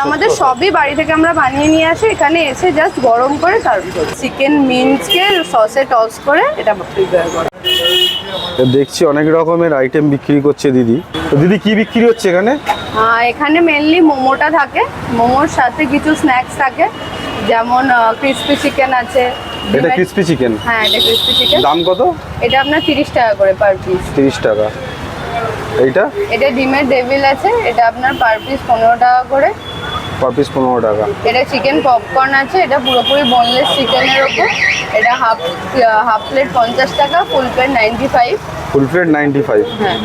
আমাদের সবই বাড়ি থেকে আমরা বানিয়ে নিয়ে আসি, এখানে এসে জাস্ট গরম করে সার্ভ করি। চিকেন মিন্সকে সসে টস করে এটা প্রিপেয়ার করা। দেখছি অনেক রকমের আইটেম বিক্রি করছে দিদি। তো দিদি কি বিক্রি হচ্ছে এখানে? এখানে মেনলি মোমোটা থাকে, মোমোর সাথে কিছু স্ন্যাক্স থাকে, যেমন ক্রিসপি চিকেন আছে। এটা ক্রিসপি চিকেন? হ্যাঁ, এটা ক্রিসপি চিকেন। দাম কত? এটা আপনার 30 টাকা করে পার পিস। 30 টাকা। এইটা? এটা ডিমের ডেভিল আছে, এটা আপনার পার পিস 15 টাকা করে। পার পিস 15 টাকা। এটা চিকেন পপকর্ন আছে, এটা পুরোপুরি বোনলেস চিকেনের ওপর। এটা হাফ প্লেট 50 টাকা, ফুল প্লেট 95। Full plate 95। হ্যাঁ।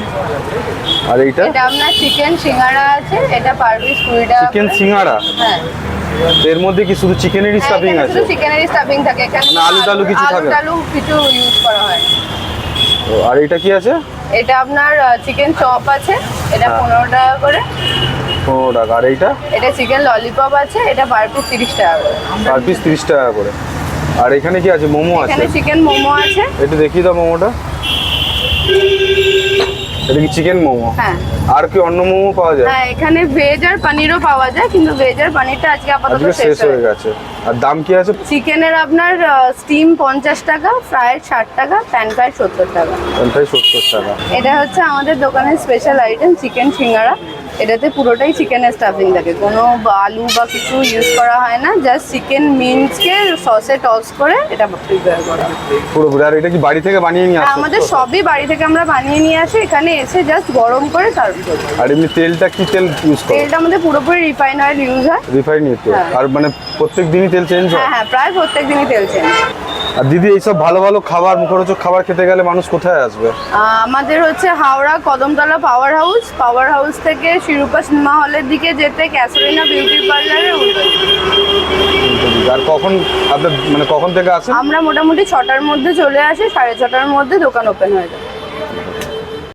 আর এইটা? এটা আপনার চিকেন সিঙ্গাড়া আছে, এটা পার পিস 20 টাকা। চিকেন সিঙ্গাড়া? হ্যাঁ। এর মধ্যে কি শুধু চিকেনেরই স্টাফিং আছে? শুধু চিকেনেরই স্টাফিং থাকে এখানে, না আলু টালু কিছু থাকে? আলু কিছু ইউজ করা হয়। আর এটা কি আছে? এটা আপনার চিকেন চপ আছে, এটা 15 টাকা করে। 15 টাকা। আর এইটা? এটা চিকেন ললিপপ আছে, এটা পার পিস 30 টাকা করে। পার পিস 30 টাকা করে। আর এখানে কি আছে? মোমো আছে? এখানে চিকেন মোমো আছে। একটু দেখিয়ে দাও মোমোটা। এটা কি চিকেন মোমো? হ্যাঁ। আর কি অন্য মোমো পাওয়া যায়? হ্যাঁ, এখানে ভেজ আর পনিরও পাওয়া যায়, কিন্তু ভেজ আর পনিরটা আজকে আপাতত আজকে শেষ হয়ে গেছে। আর দাম কি আছে? চিকেনের আপনার স্টিম 50 টাকা, ফ্রাইড 60 টাকা, প্যান ফ্রাইড 70 টাকা। কোনটাই 70 টাকা। এটা হচ্ছে আমাদের দোকানের স্পেশাল আইটেম চিকেন সিঙ্গারা। এটাতে পুরোটাই চিকেনের স্টাফিং থাকে, কোনো আলু বা কিছু ইউজ করা হয় না, জাস্ট চিকেন মিন্সকে সসে টস করে এটা প্রিপেয়ার করা। পুরোপুরি। আর এটা কি বাড়ি থেকে বানিয়ে নিয়ে আসছো? আমাদের সবই বাড়ি থেকে আমরা বানিয়ে নিয়ে আসি, এখানে এসে জাস্ট গরম করে সার্ভ করি। আর এমনি তেলটা কি তেল ইউজ করো? তেলটা আমাদের পুরোপুরি রিফাইন অয়েল ইউজ হয়। রিফাইন তেল? আর মানে প্রত্যেক দিনই তেল চেঞ্জ হয়? হ্যাঁ, প্রায় প্রত্যেক দিনই তেল চেঞ্জ। আর দিদি এইসব ভালো ভালো খাবার, মুখরোচক খাবার খেতে গেলে মানুষ কোথায় আসবে? আমাদের হচ্ছে হাওড়া কদমতলা পাওয়ার হাউস থেকে শিরূপা সিনেমা হলের দিকে যেতে ক্যাসরিনা বিউটি পার্লারে উঠবে। আর কখন আপনার মানে কখন থেকে আসেন? আমরা মোটামুটি 6টার মধ্যে চলে আসি, 6:30টার মধ্যে দোকান ওপেন হয়ে যায়।